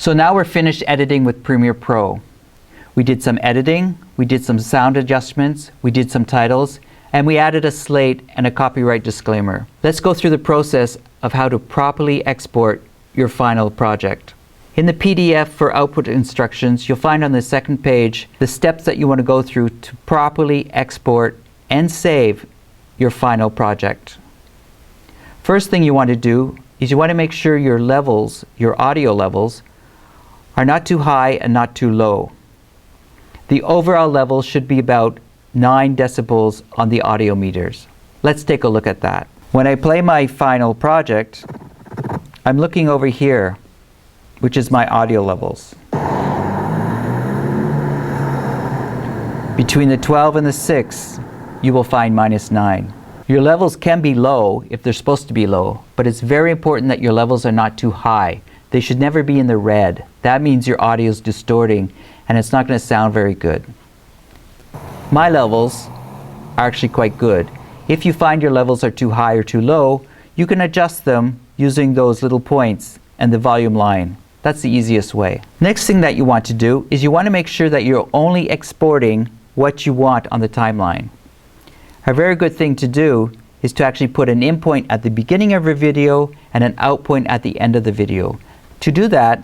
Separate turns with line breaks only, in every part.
So now we're finished editing with Premiere Pro. We did some editing, we did some sound adjustments, we did some titles, and we added a slate and a copyright disclaimer. Let's go through the process of how to properly export your final project. In the PDF for output instructions, you'll find on the second page the steps that you want to go through to properly export and save your final project. First thing you want to do is you want to make sure your levels, your audio levels, are not too high and not too low. The overall level should be about 9 decibels on the audio meters. Let's take a look at that. When I play my final project, I'm looking over here, which is my audio levels. Between the 12 and the 6, you will find -9. Your levels can be low if they're supposed to be low, but it's very important that your levels are not too high. They should never be in the red. That means your audio is distorting and it's not going to sound very good. My levels are actually quite good. If you find your levels are too high or too low, you can adjust them using those little points and the volume line. That's the easiest way. Next thing that you want to do is you want to make sure that you're only exporting what you want on the timeline. A very good thing to do is to actually put an in point at the beginning of your video and an out point at the end of the video. To do that,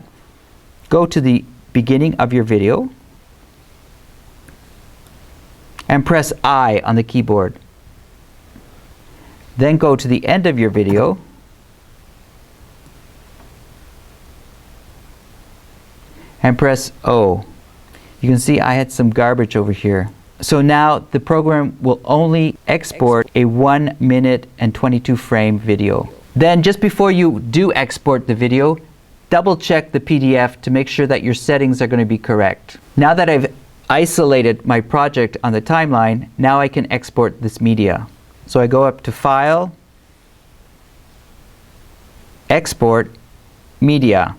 go to the beginning of your video and press I on the keyboard. Then go to the end of your video and press O. You can see I had some garbage over here. So now the program will only export a 1 minute and 22 frame video. Then just before you do export the video, double check the PDF to make sure that your settings are going to be correct. Now that I've isolated my project on the timeline, now I can export this media. So I go up to File, Export, Media.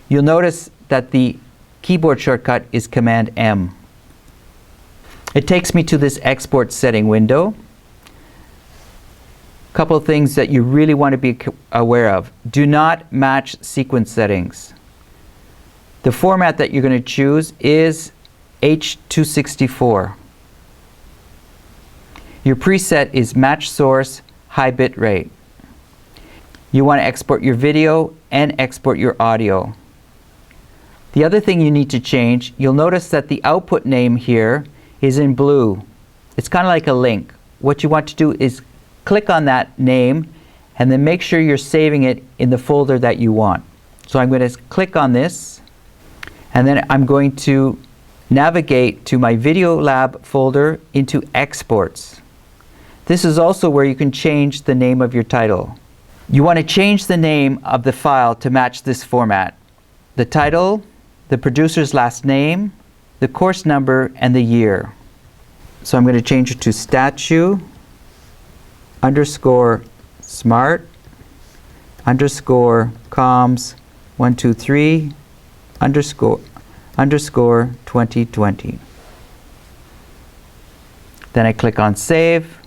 You'll notice that the keyboard shortcut is Command M. It takes me to this export setting window. A couple of things that you really want to be aware of. Do not match sequence settings. The format that you're going to choose is H264. Your preset is match source, high bit rate. You want to export your video and export your audio. The other thing you need to change, you'll notice that the output name here is in blue. It's kind of like a link. What you want to do is click on that name and then make sure you're saving it in the folder that you want. So I'm going to click on this and then I'm going to navigate to my Video Lab folder into Exports. This is also where you can change the name of your title. You want to change the name of the file to match this format. The title, the producer's last name, the course number, and the year. So I'm going to change it to statue _ smart _ comms 123 _ 2020. Then I click on Save.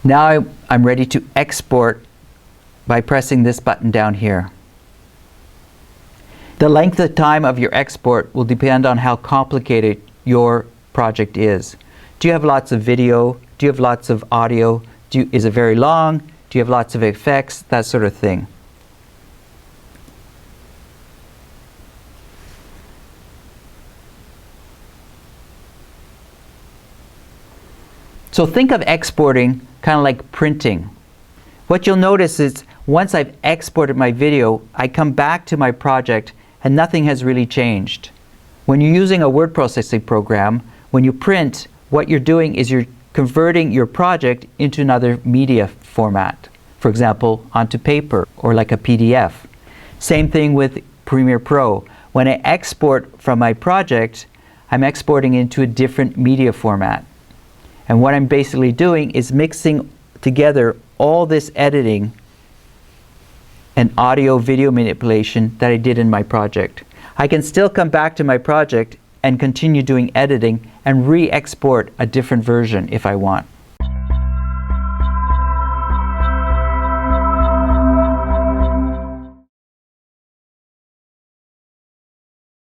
Now I'm ready to export by pressing this button down here. The length of time of your export will depend on how complicated your project is. Do you have lots of video? Do you have lots of audio? Is it very long? Do you have lots of effects? That sort of thing. So think of exporting kind of like printing. What you'll notice is once I've exported my video, I come back to my project and nothing has really changed. When you're using a word processing program, when you print, what you're doing is you're converting your project into another media format. For example, onto paper or like a PDF. Same thing with Premiere Pro. When I export from my project, I'm exporting into a different media format. And what I'm basically doing is mixing together all this editing and audio video manipulation that I did in my project. I can still come back to my project and continue doing editing and re-export a different version if I want.